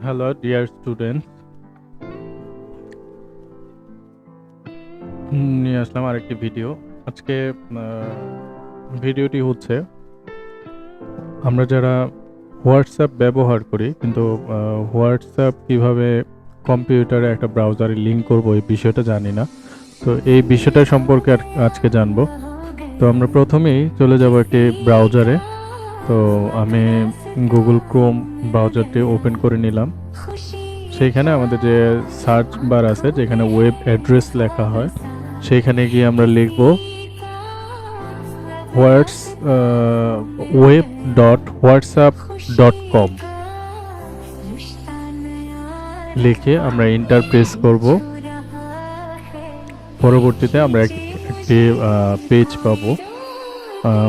Hello dear students, নিয়ে আসলাম আরেকটি video. আজকে ভিডিওটি হচ্ছে আমরা যারা হোয়াটসঅ্যাপ ব্যবহার করি কিন্তু হোয়াটসঅ্যাপ কিভাবে কম্পিউটারে একটা ব্রাউজারে লিঙ্ক করব এই বিষয়টা জানি না। তো এই বিষয়টা সম্পর্কে আজকে জানবো। তো আমরা প্রথমেই চলে যাব একটি ব্রাউজারে। তো আমি গুগল ক্রোম ব্রাউজারটি ওপেন করে নিলাম। সেইখানে আমাদের যে সার্চ বার আছে, যেখানে ওয়েব অ্যাড্রেস লেখা হয়, সেইখানে গিয়ে আমরা লিখব web.whatsapp.com। লিখে আমরা এন্টার প্রেস করব। পরবর্তীতে আমরা একটি পেজ পাবো,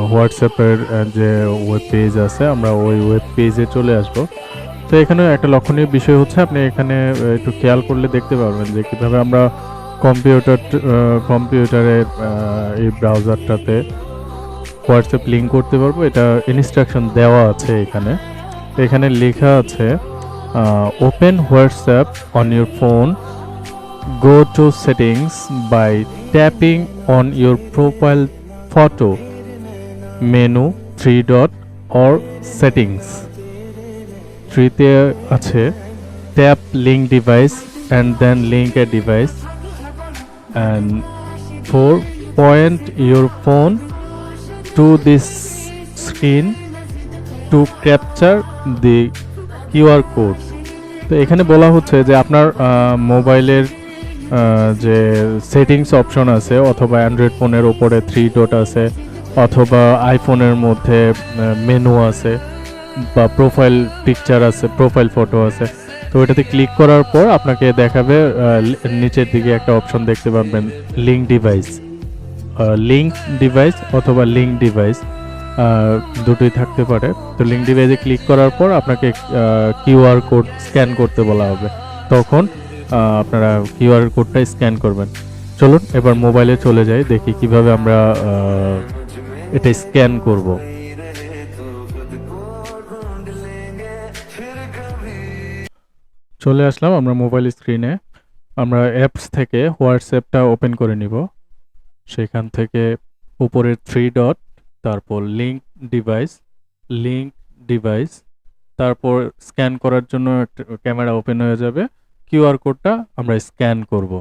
হোয়াটসঅ্যাপের যে ওয়েব পেজ আছে, আমরা ওই ওয়েব পেজে চলে আসব। তো এখানে একটা লক্ষণীয় বিষয় হচ্ছে, আপনি এখানে একটু খেয়াল করলে দেখতে পারবেন যে কীভাবে আমরা কম্পিউটারের এই ব্রাউজারটাতে হোয়াটসঅ্যাপ লিঙ্ক করতে পারবো। এটা ইনস্ট্রাকশন দেওয়া আছে এখানে। এখানে লেখা আছে open WhatsApp on your phone, go to settings by tapping on your profile photo, menu 3 dot or settings. 3তে আছে tap link device and then link a device, and 4 point your phone to this screen to capture the QR code। তো এখানে বলা হচ্ছে যে আপনার মোবাইলের যে সেটিংস অপশন আছে, অথবা অ্যান্ড্রয়েড ফোনের ওপরে 3 ডট আছে, অথবা আইফোনের মধ্যে মেনু আছে, বা প্রোফাইল পিকচার আছে, প্রোফাইল ফটো আছে। তো এটাতে ক্লিক করার পর আপনাকে দেখাবে নিচের দিকে একটা অপশন দেখতে পাবেন, লিঙ্ক ডিভাইস অথবা লিঙ্ক ডিভাইস, দুটোই থাকতে পারে। তো লিঙ্ক ডিভাইসে ক্লিক করার পর আপনাকে কিউআর কোড স্ক্যান করতে বলা হবে। তখন আপনারা কিউআর কোডটা স্ক্যান করবেন। চলুন এবার মোবাইলে চলে যাই, দেখি কিভাবে আমরা এটা স্ক্যান করব। চলে আসলাম আমরা মোবাইল স্ক্রিনে। আমরা অ্যাপস থেকে হোয়াটসঅ্যাপটা ওপেন করে নিব। সেখান থেকে উপরের 3 ডট, তারপর লিঙ্ক ডিভাইস, তারপর স্ক্যান করার জন্য ক্যামেরা ওপেন হয়ে যাবে। কিউআর কোডটা আমরা স্ক্যান করব।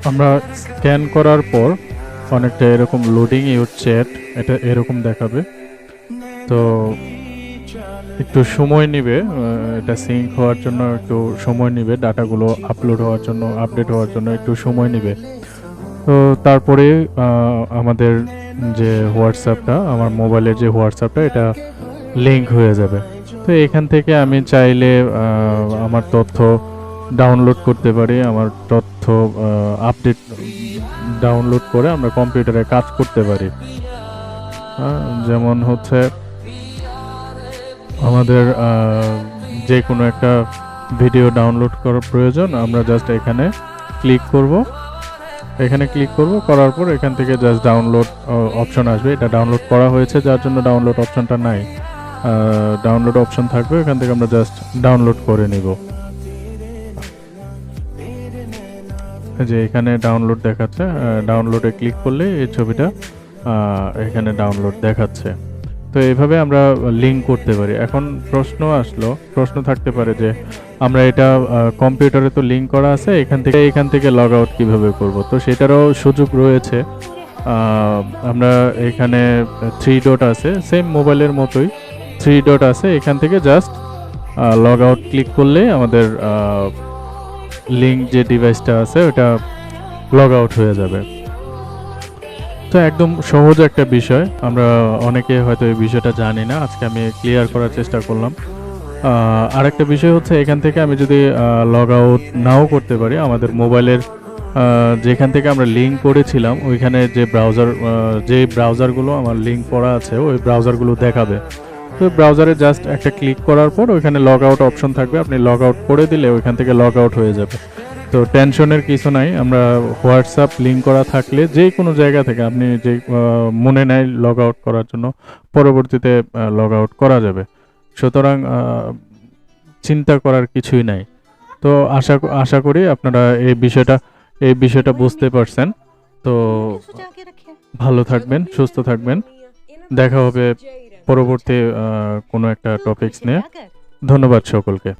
আমরা স্ক্যান করার পর অনেকটা এরকম লোডিং ইউর চ্যাট, এটা এরকম দেখাবে। তো একটু সময় নেবে, এটা সিঙ্ক হওয়ার জন্য একটু সময় নেবে, ডাটাগুলো আপলোড হওয়ার জন্য, আপডেট হওয়ার জন্য একটু সময় নেবে। তো তারপরে আমাদের যে হোয়াটসঅ্যাপটা, আমার মোবাইলের যে হোয়াটসঅ্যাপটা, এটা লিঙ্ক হয়ে যাবে। তো এখান থেকে আমি চাইলে আমার তথ্য ডাউনলোড করতে পারি, আমার তথ্য আপডেট ডাউনলোড করে আমরা কম্পিউটারে কাজ করতে পারি। যেমন হচ্ছে আমাদের যে কোনো একটা ভিডিও ডাউনলোড করার প্রয়োজন, আমরা জাস্ট এখানে ক্লিক করব। করার পর এখান থেকে জাস্ট ডাউনলোড অপশন আসবে। এটা ডাউনলোড করা হয়েছে, যার জন্য ডাউনলোড অপশনটা নাই। ডাউনলোড অপশন থাকবে, এখান থেকে আমরা জাস্ট ডাউনলোড করে নিব। যে এখানে ডাউনলোড দেখাচ্ছে, ডাউনলোডে ক্লিক করলে এই ছবিটা এখানে ডাউনলোড দেখাচ্ছে। তো এইভাবে আমরা লিঙ্ক করতে পারি। এখন প্রশ্ন থাকতে পারে যে আমরা এটা কম্পিউটারে তো লিঙ্ক করা আছে, এখান থেকে লগ আউট কীভাবে করব। তো সেটারও সুযোগ রয়েছে। আমরা এখানে 3 ডট আছে, সেম মোবাইলের মতোই 3 ডট আছে, এখান থেকে জাস্ট লগ আউট ক্লিক করলে আমাদের লিঙ্ক যে ডিভাইসটা আছে ওটা লগ আউট হয়ে যাবে। তো একদম সহজ একটা বিষয়, আমরা অনেকে হয়তো এই বিষয়টা জানি না, আজকে আমি ক্লিয়ার করার চেষ্টা করলাম। আরেকটা বিষয় হচ্ছে, এখান থেকে আমি যদি লগ আউট নাও করতে পারি, আমাদের মোবাইলের যেখান থেকে আমরা লিঙ্ক করেছিলাম ওইখানে যে ব্রাউজারগুলো আমার লিঙ্ক করা আছে ওই ব্রাউজারগুলো দেখাবে। তো ব্রাউজারে জাস্ট একটা ক্লিক করার পর ওইখানে লগ আউট অপশন থাকবে, আপনি লগ আউট করে দিলে ওইখান থেকে লগ আউট হয়ে যাবে। তো টেনশনের কিছু নাই, আমরা হোয়াটসঅ্যাপ লিঙ্ক করা থাকলে যে কোনো জায়গা থেকে আপনি যে মনে নেয় লগ আউট করার জন্য পরবর্তীতে লগ আউট করা যাবে। সুতরাং চিন্তা করার কিছুই নাই। তো আশা করি আপনারা এই বিষয়টা বুঝতে পারছেন। তো ভালো থাকবেন, সুস্থ থাকবেন। দেখা হবে পরবর্তী কোনো একটা টপিকস নিয়ে। ধন্যবাদ সকলকে।